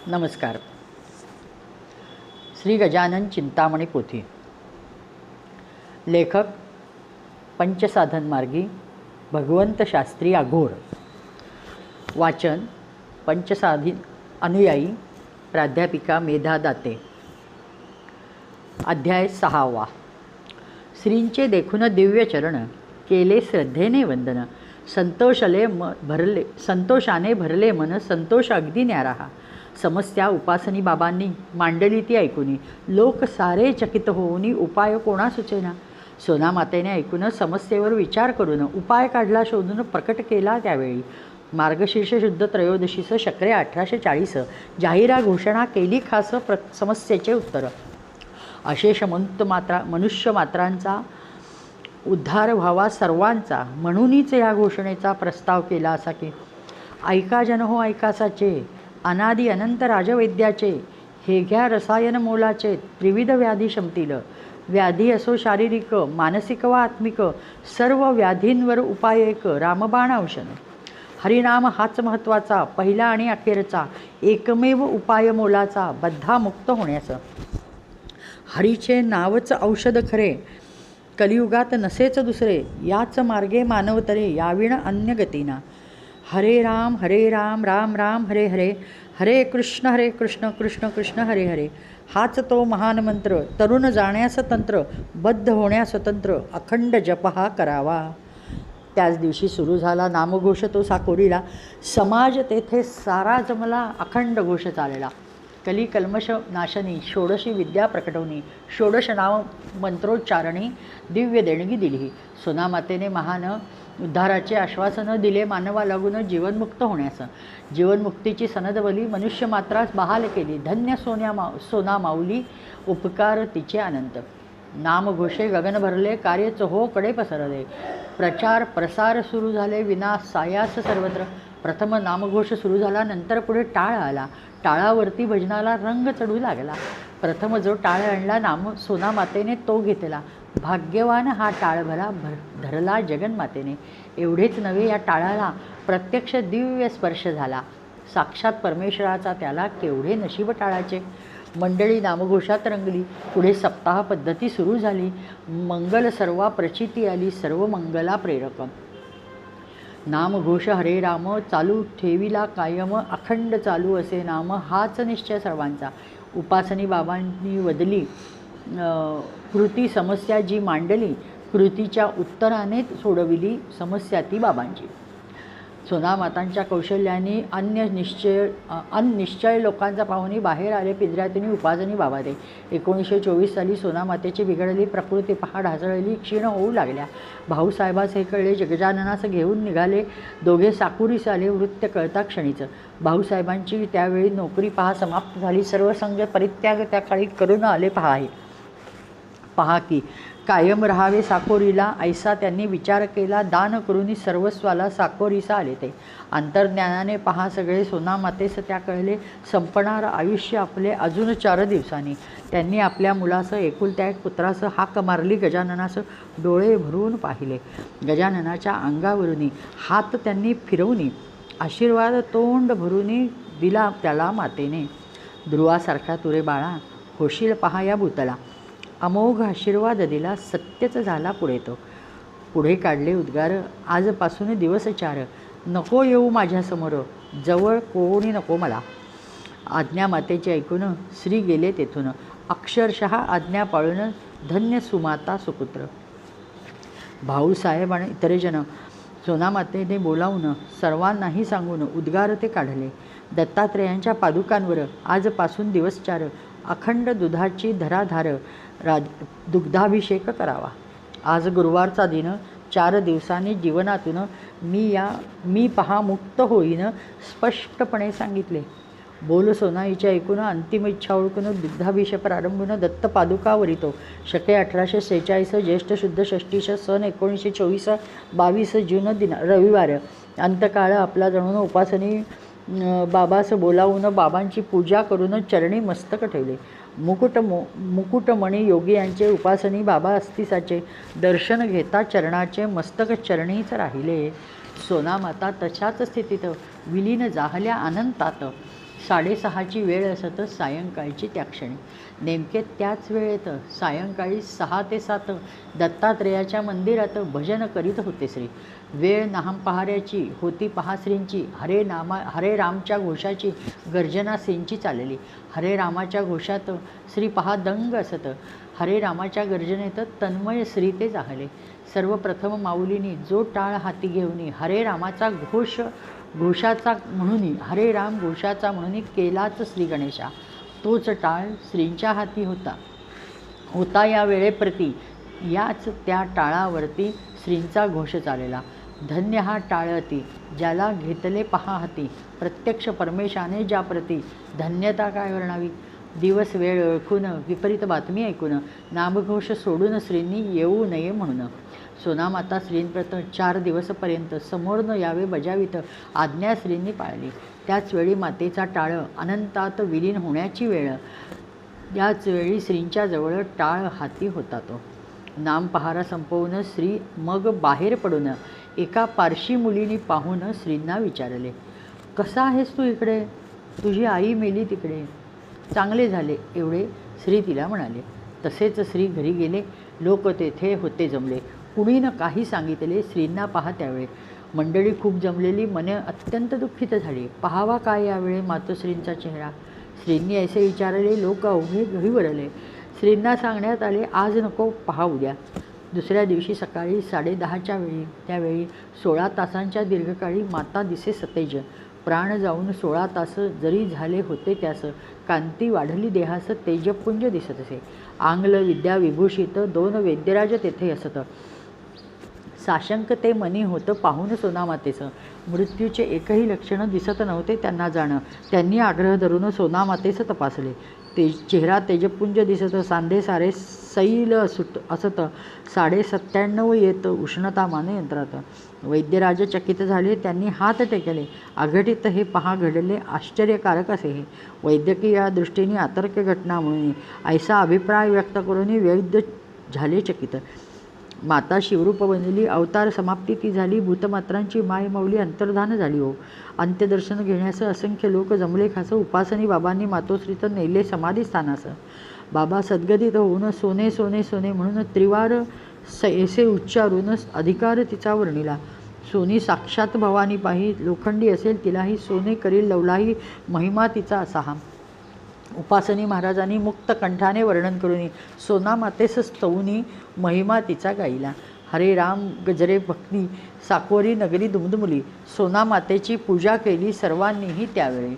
नमस्कार. श्री गजानन चिंतामणी पोथी. लेखक पंचसाधन मार्गी भगवंत शास्त्री आघोड. वाचन पंचसाधन अनुयायी प्राध्यापिका मेधा दाते. अध्याय 6. श्रींचे देखून दिव्य चरण केले श्रद्धेने वंदन. संतोषाने भरले मन, संतोष अगदी न्यारा. समस्या उपासनी बाबांनी मांडली ती ऐकुनी, लोक सारे चकित होऊनी उपाय कोणा सुचेना. सोना मातेने ऐकून समस्येवर विचार करून उपाय काढला शोधून प्रकट केला. त्यावेळी मार्गशीर्ष शुद्ध त्रयोदशीस शकरे 1840 जाहिरा घोषणा केली खास समस्येचे उत्तर. अशेष मनुष्य मात्रांचा उद्धार व्हावा सर्वांचा, म्हणूनच या घोषणेचा प्रस्ताव केला असा की, ऐका जन हो ऐका साचे, अनादि अनंत राजवैद्याचे, हे घ्या रसायन मोलाचे. त्रिविध व्याधी शमतील, व्याधी असो शारीरिक मानसिक व आत्मिक, सर्व व्याधींवर उपाय एक, रामबाण औषध. हरिनाम हाच महत्त्वाचा, पहिला आणि अखेरचा, एकमेव उपाय मोलाचा, बद्धा मुक्त होण्याचं. हरीचे नावच औषध खरे, कलियुगात नसेच दुसरे, याच मार्गे मानवतरे, याविण अन्य गतीना. हरे राम राम राम हरे हरे, हरे कृष्ण कृष्ण कृष्ण हरे हरे. हाच तो महान मंत्र, तरुण जाण्यास तंत्र, बद्ध होण्यास तंत्र, अखंड जप हा करावा. त्याच दिवशी सुरू झाला नामघोष तो साकोरीला. समाज तेथे सारा जमला, अखंड घोष चालला. कली कल्मश नाशनी, षोडशी विद्या प्रकटवणी, षोडश नाव मंत्रोच्चारणी, दिव्य देणगी दिली. सोनामातेने महान उद्धाराचे आश्वासन दिले मानवा लागून जीवनमुक्त होण्यास. जीवनमुक्तीची सनदवली मनुष्य मात्रास बहाल केली. धन्य सोना माऊली, उपकार तिचे अनंत. नामघोषे गगन भरले, कार्य चोहोकडे पसरले. प्रचार प्रसार सुरू झाले, विनाश सायास सर्वत्र. प्रथम नामघोष सुरू झाला, नंतर पुढे टाळ आला. टाळावरती भजनाला रंग चढू लागला. प्रथम जो टाळ आणला सोनामातेने तो घेतला. भाग्यवान हा टाळ धरला जगन्मातेने. एवढेच नव्हे, या टाळाला प्रत्यक्ष दिव्य स्पर्श झाला. साक्षात परमेश्वराचा त्याला केवढे नशीब टाळाचे. मंडळी नामघोषात रंगली. पुढे सप्ताह पद्धती सुरू झाली. मंगल सर्वा प्रचिती आली, सर्व मंगला प्रेरक. नामघोष हरे राम चालू ठेविला कायम, अखंड चालू असे नाम, हाच निश्चय सर्वांचा. उपासनी बाबांनी वदली कृती समस्या जी मांडली, कृतीच्या उत्तराने सोडविली समस्या ती बाबांची. सोनामातांच्या कौशल्याने अनिश्चय लोकांचा पाहुणी बाहेर आले पिंजऱ्यातून उपासनी बाबा ते. 1924 साली सोनामातेची बिघडली प्रकृती पहा ढासळली, क्षीण होऊ लागल्या. भाऊसाहेबास हे कळले, गजाननास घेऊन निघाले. दोघे साकुरीस आले, वृत्त कळता क्षणीचं. भाऊसाहेबांची त्यावेळी नोकरी पहा समाप्त झाली. सर्व संघ परित्याग त्या काळी करून आले. पहा की कायम रहावे साकोरीला, ऐसा त्यांनी विचार केला. दान करून सर्वस्वाला साकोरीसा आले ते. अंतर्ज्ञानाने पहा सगळे सोनामातेस त्या कळले. संपणार आयुष्य आपले अजून 4 दिवसांनी. त्यांनी आपल्या मुलास एकुलत्या एक पुत्रास हाक मारली. गजाननास डोळे भरून पाहिले. गजाननाच्या अंगावरून हात त्यांनी फिरवून आशीर्वाद तोंड भरून दिला त्याला मातेने. ध्रुवासारखा तुरे बाळा, होशील पहा या भूतला. अमोघ आशीर्वाद दिला, सत्यच झाला पुढे तो. पुढे काढले उद्गार, आजपासून दिवस 4, नको येऊ माझ्यासमोर, जवळ कोणी नको मला. आज्ञा मातेची ऐकून श्री गेले तेथून. अक्षरशः आज्ञा पाळून धन्य सुमाता सुपुत्र. भाऊसाहेब आणि इतरजन सोनामातेने बोलावून सर्वांनाही सांगून उद्गार ते काढले. दत्तात्रेयांच्या पादुकांवर आजपासून दिवस 4 अखंड दुधाची धराधार दुग्धाभिषेक करावा. आज गुरुवारचा दिन. 4 दिवसांनी जीवनातून मी पहा मुक्त होईन स्पष्टपणे सांगितले. बोल सोनाईच्या ऐकून अंतिम इच्छा ओळखून दुग्धाभिषेक प्रारंभून दत्त पादुकावरितो. शके 1846 ज्येष्ठ शुद्ध षष्टीश सन 1924 22 जून रविवार. अंतकाळ आपला जणून उपासनी बाबास बोलावून बाबांची पूजा करून चरणी मस्तक ठेवले. मुकुटमणी योगी यांचे उपासनी बाबा अस्तिसाचे दर्शन घेता चरणाचे मस्तक चरणीच राहिले. सोनामाता तशाच स्थितीत विलीन जाहल्या अनंतात. 6:30ची वेळ असत सायंकाळची त्या क्षणी. नेमके त्याच वेळेत सायंकाळी 6 ते 7 दत्तात्रेयाच्या मंदिरात भजन करीत होते श्री. वेळ नाम पहाऱ्याची होती पहा श्रींची. हरे रामच्या घोषाची गर्जना श्रींची चालली. हरे रामाच्या घोषात श्री पहा दंग असत. हरे रामाच्या गर्जनेत तन्मय श्री ते जाहले. सर्वप्रथम माऊलीनी जो टाळ हाती घेऊन हरे रामाचा घोषाचा म्हणून हरे राम घोषाचा म्हणून केलाच श्री गणेशा. तोच टाळ श्रींच्या हाती होता या वेळेप्रती याच त्या टाळावरती श्रींचा घोष चाललेला. धन्य हा टाळती ज्याला घेतले पहा हाती. प्रत्यक्ष परमेशाने ज्या प्रती धन्यता काय वर्णावी. दिवस वेळ ओळखून विपरीत बातमी ऐकून नामघोष सोडून श्रींनी येऊ नये म्हणून. सोनामाता श्रींप्रत 4 दिवसपर्यंत समोर न यावे बजावित आज्ञा श्रींनी पाळली. त्याचवेळी मातेचा टाळ अनंतात विलीन होण्याची वेळ. याचवेळी श्रींच्या जवळ टाळ हाती होता तो. नाम पहारा संपवून श्री मग बाहेर पडून एका पारशी मुलीने पाहून श्रींना विचारले, कसा आहेस तू इकडे? तुझी आई मेली तिकडे. चांगले झाले एवढे श्री तिला म्हणाले. तसेच श्री घरी गेले. लोक तेथे होते जमले. कुणी न काही सांगितले श्रींना पहा त्यावेळे. मंडळी खूप जमलेली मने अत्यंत दुःखित झाली. पहावा काय यावेळे मातोश्रींचा चेहरा. श्रींनी ऐसे विचारले. लोक अवघे घरी वरले. श्रींना सांगण्यात आले, आज नको पहा उद्या. दुसऱ्या दिवशी सकाळी 10:30च्या वेळी त्यावेळी 16 तासांच्या दीर्घकाळी माता दिसे सतेज. प्राण जाऊन 16 तास जरी झाले होते त्यास कांती वाढली देहास तेजपुंज दिसत असे. आंग्ल विद्या विभूषित 2 वैद्यराज तेथे असत. साशंक ते मनी होतं पाहून सोनामातेचं. मृत्यूचे एकही लक्षण दिसत नव्हते त्यांना जाणं. त्यांनी आग्रह धरून सोनामातेस तपासले. चेहरा तेजपुंज दिसत. सांधे सारे सैल असत. 97.5 येत उष्णता मानयंत्रात. वैद्यराज चकित झाले. त्यांनी हात टेकले. अघटित हे पहा घडले आश्चर्यकारक असे हे. वैद्यकीय दृष्टीने अतर्क घटना म्हणून ऐसा अभिप्राय व्यक्त करून वैद्य झाले चकित. माता शिवरूप बनली. अवतार समाप्ती ती झाली. भूतमात्रांची माय माऊली अंतर्धान झाली हो. अंत्यदर्शन घेण्यास असंख्य लोक जमले खास. उपासनी बाबांनी मातोश्रीचं नेले समाधी स्थानास. बाबा सद्गदित होऊन सोने सोने सोने म्हणून त्रिवार ऐसे उच्चारून अधिकार तिचा वर्णिला. सोनी साक्षात भवानी पाही. लोखंडी असेल तिलाही सोने करील लवलाही. महिमा तिचा असा हा. उपासनी महाराजांनी मुक्त कंठाने वर्णन करून सोनामातेस स्तवनी महिमा तिचा गाईला. हरे राम गजरे भक्ती साकोरी नगरी दुमदुमली. सोनामातेची पूजा केली सर्वांनीही त्यावेळी.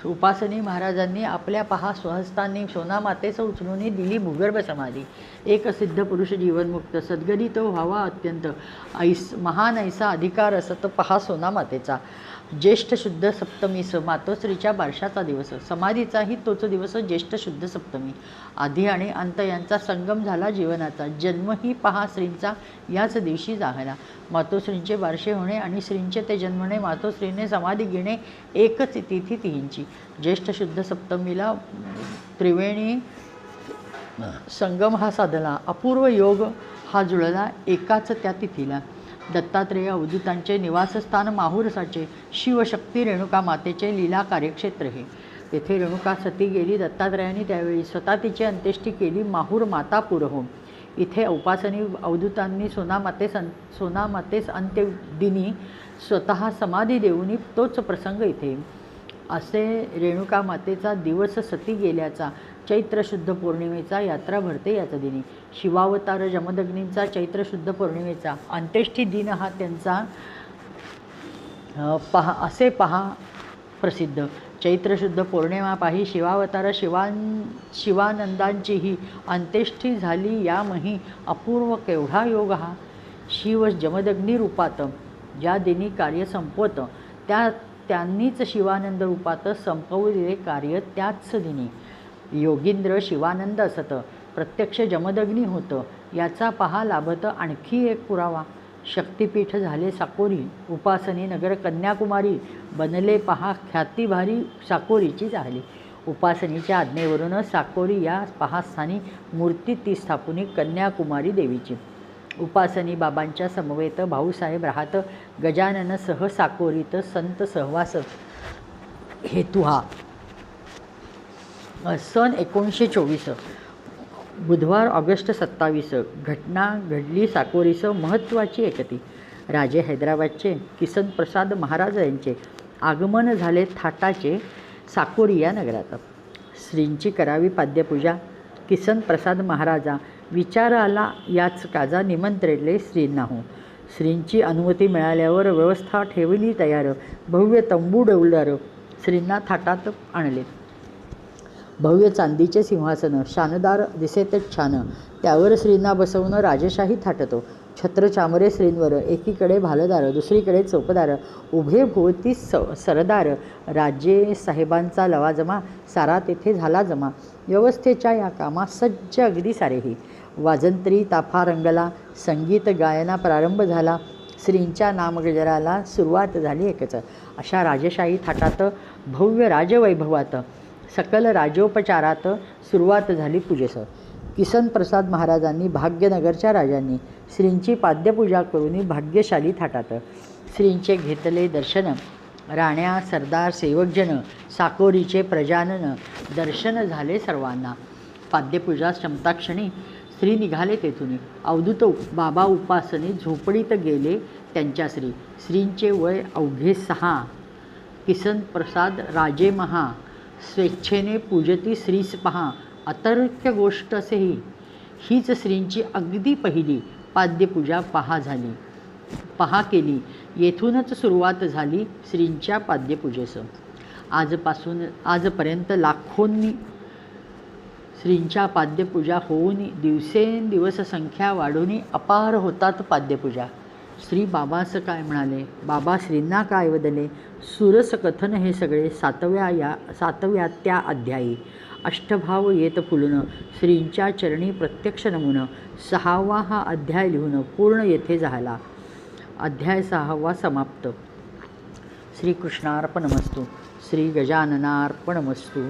उपासनी महाराजांनी आपल्या पहा स्वहस्तांनी सोनामातेस उचलून दिली भूगर्भ समाधी. एक सिद्ध पुरुष जीवनमुक्त सद्गदित व्हावा अत्यंत महान ऐसा अधिकार असत पहा सोनामातेचा. ज्येष्ठ शुद्ध सप्तमीस मातोश्रीच्या बारशाचा दिवस. समाधीचाही तोच दिवस ज्येष्ठ शुद्ध सप्तमी. आधी आणि अंत यांचा संगम झाला जीवनाचा. जन्मही पहा श्रींचा याच दिवशी झाला. मातोश्रींचे बारशे होणे आणि श्रींचे ते जन्मणे मातोश्रीने समाधी घेणे एकच तिथी तिहींची. ज्येष्ठ शुद्ध सप्तमीला त्रिवेणी संगम हा साधला. अपूर्व योग हा जुळला एकाच त्या तिथीला. दत्तात्रेय अवधूतांचे निवासस्थान माहूरसाचे. शिवशक्ती रेणुका मातेचे लीला कार्यक्षेत्र हे. तेथे रेणुका सती गेली. दत्तात्रेयांनी त्यावेळी स्वतः तिची अंत्येष्टी केली माहूर मातापूरहून. इथे उपासनी अवधूतांनी सोनामातेस अंत्यदिनी स्वतः समाधी देऊन तोच प्रसंग इथे. असे रेणुका मातेचा दिवस सती गेल्याचा चैत्र शुद्ध पौर्णिमेचा यात्रा भरते याचा दिनी. शिवावतार जमदग्नींचा चैत्र शुद्ध पौर्णिमेचा अंत्येष्टी दिन हा त्यांचा असे पहा प्रसिद्ध. चैत्र शुद्ध पौर्णिमा पाही शिवावतार शिवानंदांचीही अंत्येष्टी झाली यामही. अपूर्व केवढा योग हा. शिव जमदग्नी रूपात ज्या दिनी कार्य संपवत त्यांनीच शिवानंद रूपात संपवलेले कार्य त्याच दिनी. योगींद्र शिवानंद असत. प्रत्यक्ष जमदग्नी होतं याचा पहा लाभत आणखी एक पुरावा. शक्तिपीठ झाले साकोरी. उपासनी नगर कन्याकुमारी बनले पहा ख्यातीभारी साकोरीची झाली. उपासनीच्या आज्ञेवरून साकोरी या पहास्थानी मूर्ती ती स्थापुनी कन्याकुमारी देवीची. उपासनी बाबांच्या समवेत भाऊसाहेब राहत. गजानन सह साकोरीत संत सहवास. हेतू हा. सन 1924 बुधवार ऑगस्ट 27. घटना घडली साकोरीस महत्त्वाची एकती. राजे हैदराबादचे किसन प्रसाद महाराज यांचे आगमन झाले थाटाचे साकोरी या नगरात. श्रींची करावी पाद्यपूजा. किसन प्रसाद महाराजा विचाराला याच काजा निमंत्रेले श्रींना हो. श्रींची अनुमती मिळाल्यावर व्यवस्था ठेवली तयार. भव्य तंबू डौलदार श्रींना थाटात आणले. भव्य चांदीचे सिंहासन शानदार दिसेतच छान. त्यावर श्रींना बसवून राजेशाही थाटतो. छत्र चामरे श्रींवर, एकीकडे भालदार दुसरीकडे चौकदार, उभे भोवती सरदार. राजे साहेबांचा लवाजमा सारा तेथे झाला जमा. व्यवस्थेच्या या कामा सज्ज अगदी सारेही. वाजंत्री ताफा रंगला, संगीत गायना प्रारंभ झाला. श्रींच्या नामगजराला सुरुवात झाली एकच. अशा राजेशाही थाटात भव्य राजवैभवात सकल राजोपचारात सुरुवात झाली पूजेस. किसन प्रसाद महाराजांनी भाग्यनगरच्या राजांनी श्रींची पाद्यपूजा करून भाग्यशाली थाटात. श्रींचे घेतले दर्शन. राण्या सरदार सेवकजन साकोरीचे प्रजानन दर्शन झाले सर्वांना. पाद्यपूजा क्षमताक्षणी श्री निघाले तेथून. अवधूत बाबा उपासने झोपडीत गेले त्यांच्या श्री. श्रींचे वय अवघे 6. किसन प्रसाद राजे महा स्वेच्छेने पूजती श्रीस पहा. अतर्क्य गोष्ट असेही. हीच श्रींची अगदी पहिली पाद्यपूजा पहा केली. येथूनच सुरुवात झाली श्रींच्या पाद्यपूजेस. आजपर्यंत लाखोंनी श्रींच्या पाद्यपूजा होऊन दिवसेंदिवस संख्या वाढून अपार होतात पाद्यपूजा. श्री बाबास काय म्हणाले, बाबा श्रींना काय वदले, सुरस कथन हे सगळे 7व्या त्या अध्यायी. अष्टभाव येत फुलून श्रींच्या चरणी प्रत्यक्ष नमून. 6वा हा अध्याय लिहून पूर्ण येथे झाला. अध्याय 6वा समाप्त. श्रीकृष्णार्पणमस्तु. श्री गजाननार्पणमस्तु.